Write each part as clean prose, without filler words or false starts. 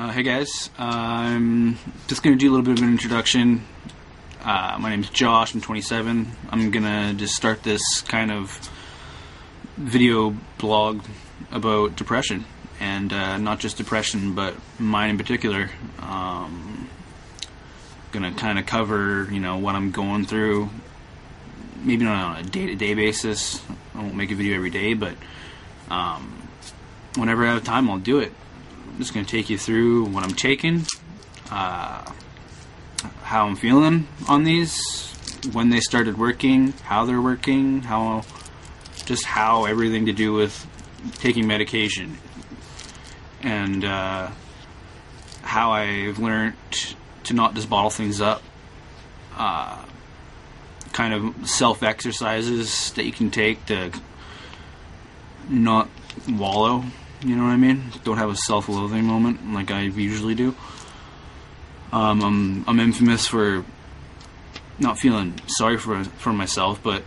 Hey guys, I'm just going to do a little bit of an introduction. My name's Josh, I'm 27. I'm going to just start this kind of video blog about depression, and not just depression, but mine in particular. Going to kind of cover, what I'm going through, maybe not on a day-to-day basis. I won't make a video every day, but whenever I have time, I'll do it. I'm just going to take you through what I'm taking, how I'm feeling on these, when they started working, how they're working, how everything to do with taking medication, and how I've learned to not just bottle things up, kind of self-exercises that you can take to not wallow. You know what I mean? Don't have a self-loathing moment like I usually do. I'm infamous for not feeling sorry for myself, but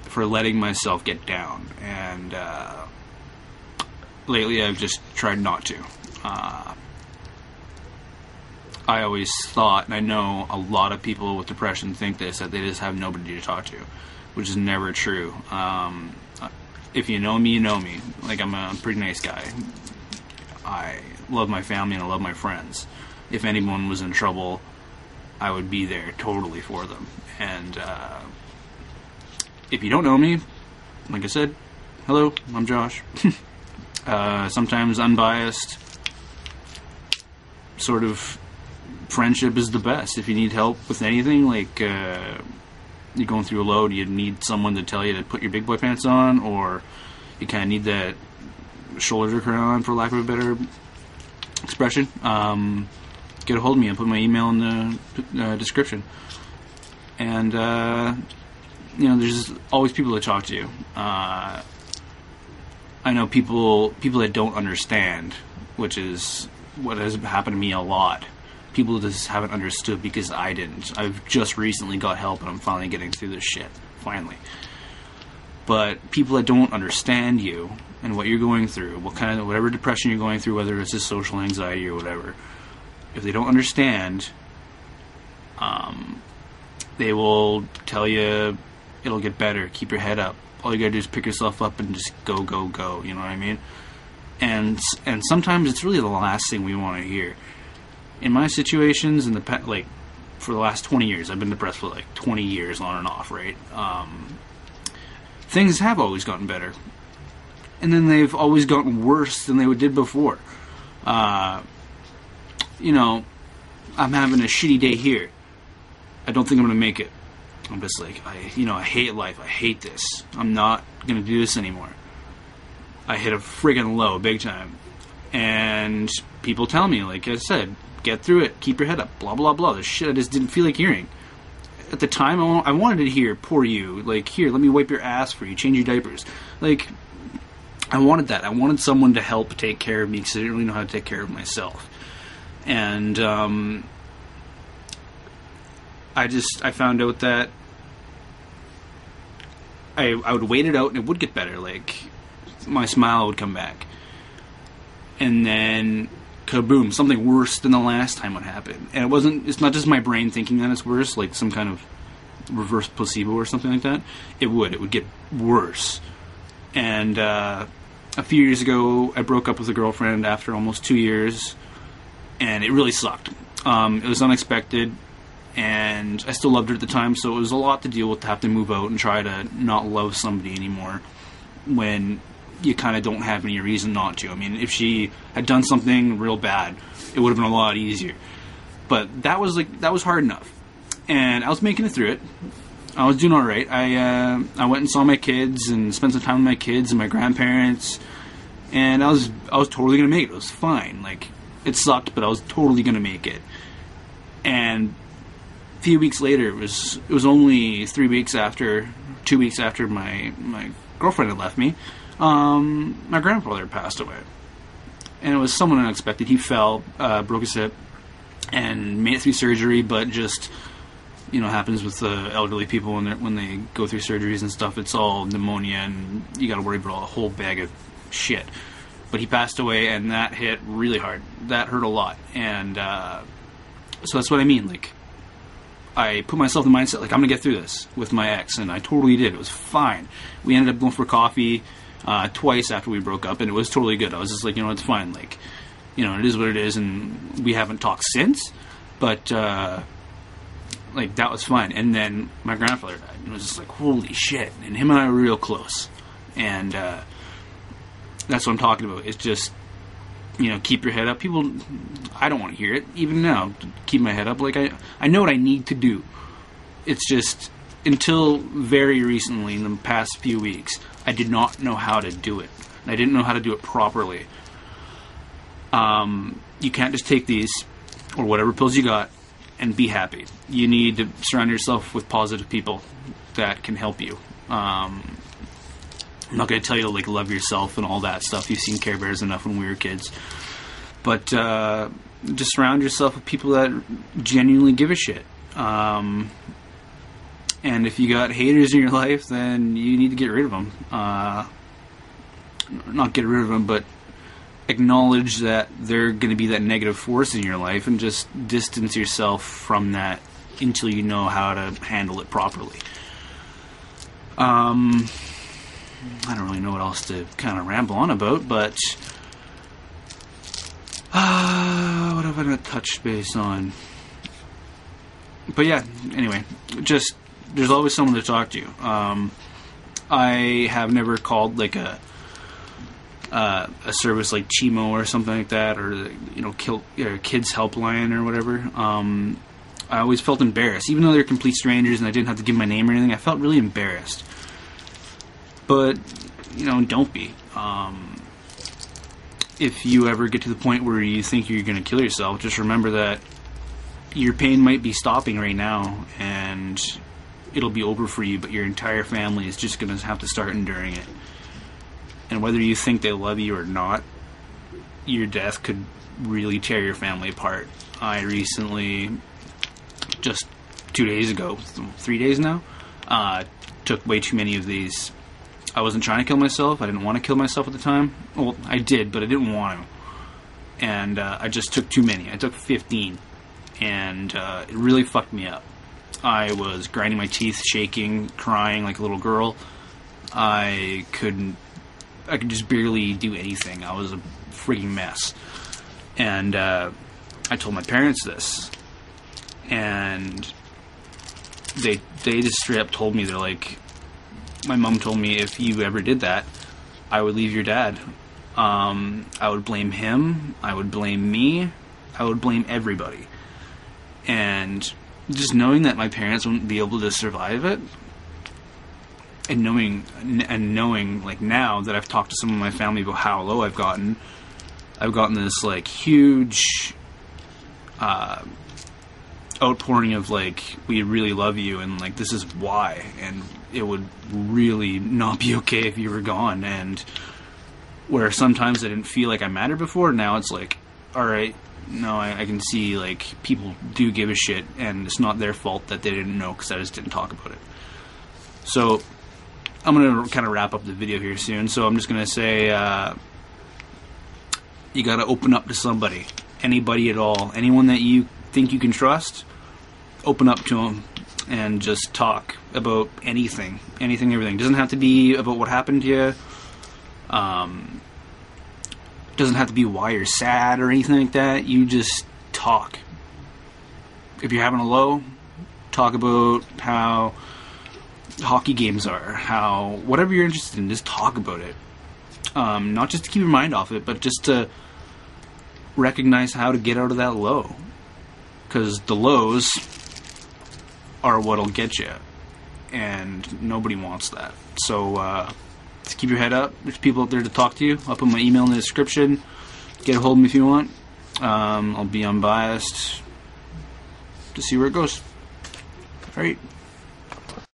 for letting myself get down. And lately, I've just tried not to. I always thought, and I know a lot of people with depression think this, that they just have nobody to talk to, which is never true. If you know me, you know me. Like, I'm a pretty nice guy. I love my family and I love my friends. If anyone was in trouble, I would be there totally for them. And if you don't know me, like I said, hello, I'm Josh. Sometimes unbiased sort of friendship is the best. If you need help with anything, like you're going through a load, you need someone to tell you to put your big boy pants on, or you kind of need that shoulder to cry on, for lack of a better expression, get a hold of me. I'll put my email in the description. And there's always people to talk to. I know people that don't understand, which is what has happened to me a lot. People just haven't understood because I didn't. I've just recently got help and I'm finally getting through this shit. Finally. But people that don't understand you and what you're going through, whatever depression you're going through, whether it's just social anxiety or whatever, if they don't understand, they will tell you it'll get better, keep your head up. All you gotta do is pick yourself up and just go, go, go. You know what I mean? And sometimes it's really the last thing we want to hear. In my situations, in the for the last 20 years, I've been depressed for 20 years on and off, right? Things have always gotten better, and then they've always gotten worse than they did before. I'm having a shitty day here. I don't think I'm gonna make it. I'm just I hate life. I hate this. I'm not gonna do this anymore. I hit a friggin' low, big time, and people tell me, like I said, get through it, keep your head up, blah, blah, blah. The shit I just didn't feel like hearing. At the time, I wanted to hear, poor you. Here, let me wipe your ass for you, change your diapers. I wanted that. I wanted someone to help take care of me because I didn't really know how to take care of myself. And I found out that I would wait it out and it would get better. My smile would come back. And then kaboom, something worse than the last time would happen. And it's not just my brain thinking that it's worse, like some kind of reverse placebo or something like that. It would get worse. And a few years ago, I broke up with a girlfriend after almost 2 years, and it really sucked. It was unexpected, and I still loved her at the time, so it was a lot to deal with, to have to move out and try to not love somebody anymore when you kind of don't have any reason not to. I mean, if she had done something real bad, it would have been a lot easier. But that was hard enough. And I was making it through it. I was doing alright. I went and saw my kids and spent some time with my kids and my grandparents. And I was totally going to make it. It was fine. It sucked, but I was totally going to make it. And a few weeks later, it was only 2 weeks after my girlfriend had left me, my grandfather passed away. And it was somewhat unexpected. He fell, broke his hip, and made it through surgery, but just, happens with elderly people when they go through surgeries and stuff. It's all pneumonia, and you gotta worry about a whole bag of shit. But he passed away, and that hit really hard. That hurt a lot. And so that's what I mean. Like, I put myself in the mindset, like, I'm going to get through this with my ex, and I totally did. It was fine. We ended up going for coffee twice after we broke up, and it was totally good. I was just like, you know, it's fine. Like, you know, it is what it is, and we haven't talked since, but, like, that was fine. And then my grandfather died, and it was just like, holy shit. And him and I were real close. And that's what I'm talking about. It's just, you know, keep your head up. People, I don't want to hear it, even now, keep my head up. Like, I know what I need to do. It's just, until very recently, in the past few weeks, I did not know how to do it. I didn't know how to do it properly. You can't just take these, or whatever pills you got, and be happy. You need to surround yourself with positive people that can help you. I'm not going to tell you to, like, love yourself and all that stuff. You've seen Care Bears enough when we were kids. But just surround yourself with people that genuinely give a shit. And if you got haters in your life, then you need to get rid of them. Not get rid of them, but acknowledge that they're going to be that negative force in your life, and just distance yourself from that until you know how to handle it properly. I don't really know what else to kind of ramble on about, but what have I going to touch base on? But yeah, anyway, just, there's always someone to talk to. I have never called, like, a service like Chimo or something like that, or, you know, Kids Helpline or whatever. I always felt embarrassed, even though they're complete strangers and I didn't have to give my name or anything. I felt really embarrassed. But, you know, don't be. If you ever get to the point where you think you're going to kill yourself, just remember that your pain might be stopping right now, and it'll be over for you, but your entire family is just going to have to start enduring it. And whether you think they love you or not, your death could really tear your family apart. I recently, just 2 days ago, 3 days now, took way too many of these. I wasn't trying to kill myself. I didn't want to kill myself at the time. Well, I did, but I didn't want to. And I just took too many. I took 15. And it really fucked me up. I was grinding my teeth, shaking, crying like a little girl. I could just barely do anything. I was a freaking mess. And I told my parents this. And they just straight up told me, they're like, my mom told me, if you ever did that, I would leave your dad. I would blame him. I would blame me. I would blame everybody. And just knowing that my parents wouldn't be able to survive it, and knowing like now that I've talked to some of my family about how low I've gotten this like huge outpouring of like, we really love you, and like, this is why, and it would really not be okay if you were gone. And where sometimes I didn't feel like I mattered before, now it's like, alright, no, I can see like people do give a shit, and it's not their fault that they didn't know because I just didn't talk about it. So I'm going to kind of wrap up the video here soon, so I'm just going to say, you got to open up to somebody, anybody at all, anyone that you think you can trust. Open up to them and just talk about anything, everything. It doesn't have to be about what happened to you. Doesn't have to be why you're sad or anything like that. You just talk. If you're having a low, talk about how hockey games are, how whatever you're interested in, just talk about it. Not just to keep your mind off it, but just to recognize how to get out of that low. Because the lows are what'll get you, and nobody wants that. So just keep your head up. There's people out there to talk to you. I'll put my email in the description. Get a hold of me if you want. I'll be unbiased to see where it goes. Alright.